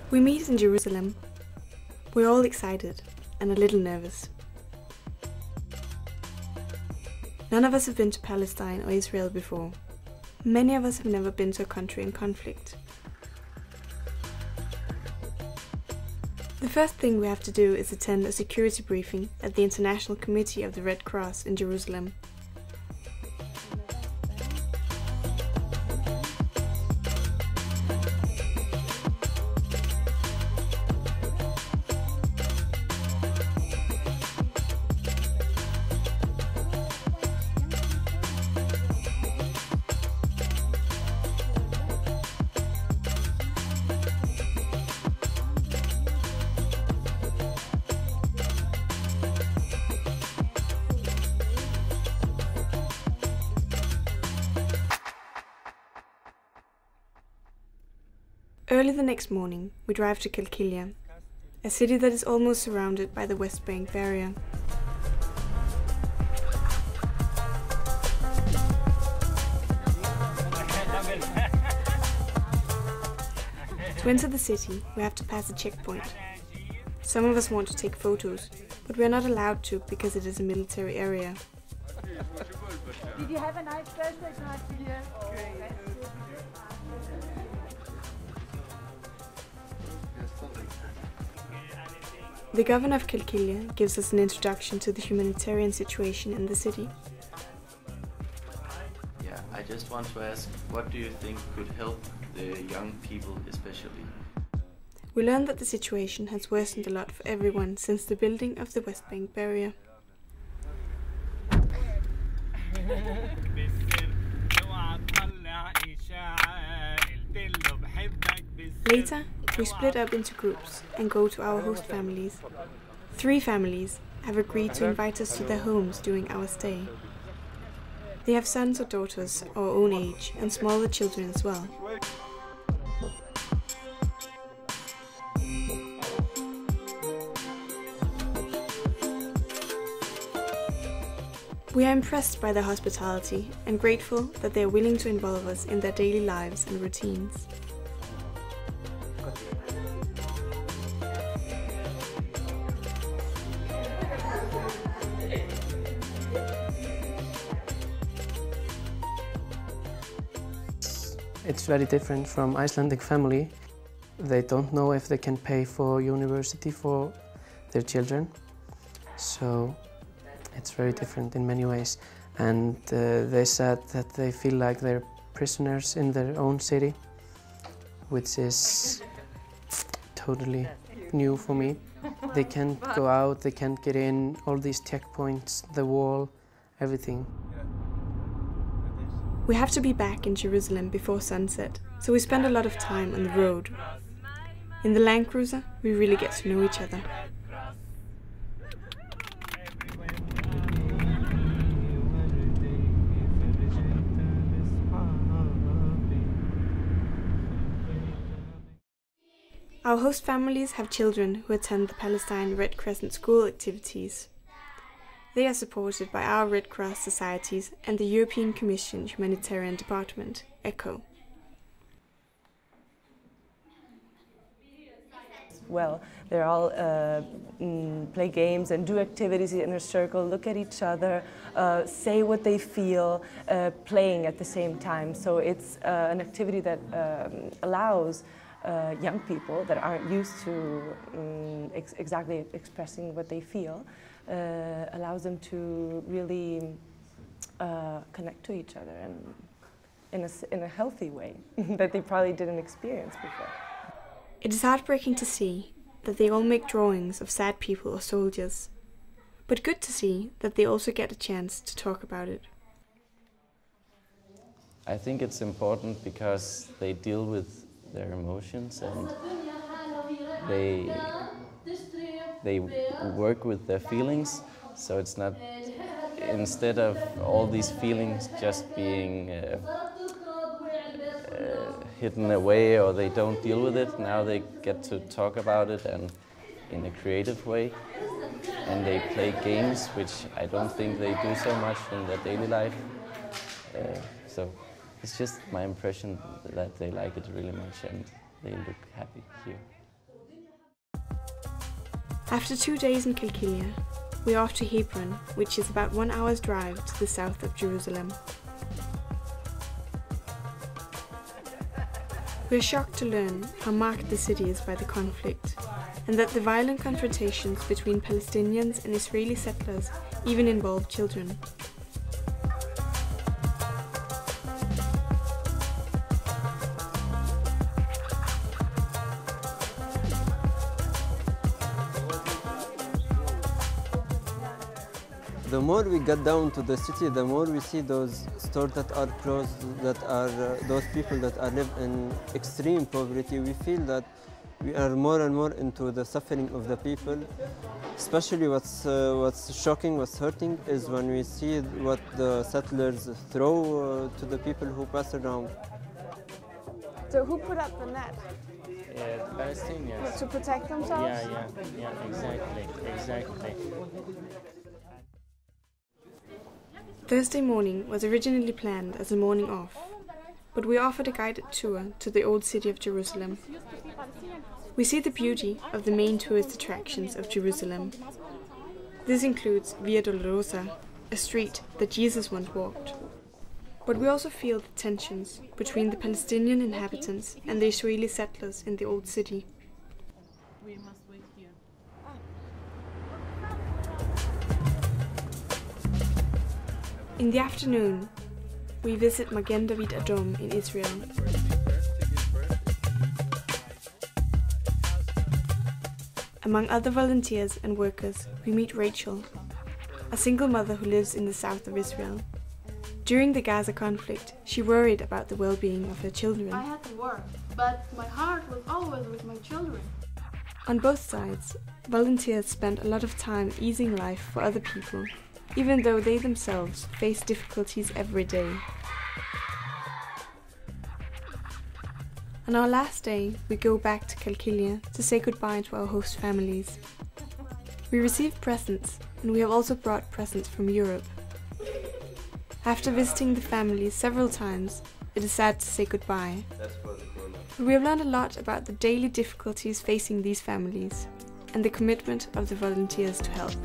We meet in Jerusalem. We're all excited and a little nervous. None of us have been to Palestine or Israel before. Many of us have never been to a country in conflict. The first thing we have to do is attend a security briefing at the International Committee of the Red Cross in Jerusalem. Early the next morning, we drive to Kilkilia, a city that is almost surrounded by the West Bank barrier. To enter the city, we have to pass a checkpoint. Some of us want to take photos, but we are not allowed to because it is a military area. Did you have a nice birthday party here? The governor of Kilkilia gives us an introduction to the humanitarian situation in the city. Yeah, I just want to ask, what do you think could help the young people especially? We learn that the situation has worsened a lot for everyone since the building of the West Bank barrier. Later, we split up into groups and go to our host families. 3 families have agreed to invite us to their homes during our stay. They have sons or daughters our own age and smaller children as well. We are impressed by their hospitality and grateful that they are willing to involve us in their daily lives and routines. It's very different from Icelandic family. They don't know if they can pay for university for their children. So it's very different in many ways. And they said that they feel like they're prisoners in their own city, which is totally new for me. They can't go out, they can't get in, all these checkpoints, the wall, everything. We have to be back in Jerusalem before sunset, so we spend a lot of time on the road. In the Land Cruiser, we really get to know each other. Our host families have children who attend the Palestine Red Crescent school activities. They are supported by our Red Cross societies and the European Commission Humanitarian Department, ECHO. Well, they all play games and do activities in a circle, look at each other, say what they feel, playing at the same time. So it's an activity that allows young people that aren't used to exactly expressing what they feel, allows them to really connect to each other and in a healthy way that they probably didn't experience before. It is heartbreaking to see that they all make drawings of sad people or soldiers, but good to see that they also get a chance to talk about it. I think it's important because they deal with their emotions and they work with their feelings, so it's not, instead of all these feelings just being hidden away or they don't deal with it, now they get to talk about it and in a creative way, and they play games which I don't think they do so much in their daily life, so it's just my impression that they like it really much and they look happy here. After 2 days in Qalqilia, we are off to Hebron, which is about 1 hour's drive to the south of Jerusalem. We are shocked to learn how marked the city is by the conflict, and that the violent confrontations between Palestinians and Israeli settlers even involve children. The more we get down to the city, the more we see those stores that are closed, that are those people that are live in extreme poverty. We feel that we are more and more into the suffering of the people. Especially what's shocking, what's hurting is when we see what the settlers throw to the people who pass around. So who put up the net? The Palestinians. To protect themselves? Yeah, exactly. Thursday morning was originally planned as a morning off, but we offered a guided tour to the old city of Jerusalem. We see the beauty of the main tourist attractions of Jerusalem. This includes Via Dolorosa, a street that Jesus once walked. But we also feel the tensions between the Palestinian inhabitants and the Israeli settlers in the old city. We must wait here. In the afternoon, we visit Magen David Adom in Israel. Among other volunteers and workers, we meet Rachel, a single mother who lives in the south of Israel. During the Gaza conflict, she worried about the well-being of her children. I had to work, but my heart was always with my children. On both sides, volunteers spend a lot of time easing life for other people, even though they themselves face difficulties every day. On our last day, we go back to Qalqilia to say goodbye to our host families. We received presents, and we have also brought presents from Europe. After visiting the families several times, it is sad to say goodbye. But we have learned a lot about the daily difficulties facing these families, and the commitment of the volunteers to help.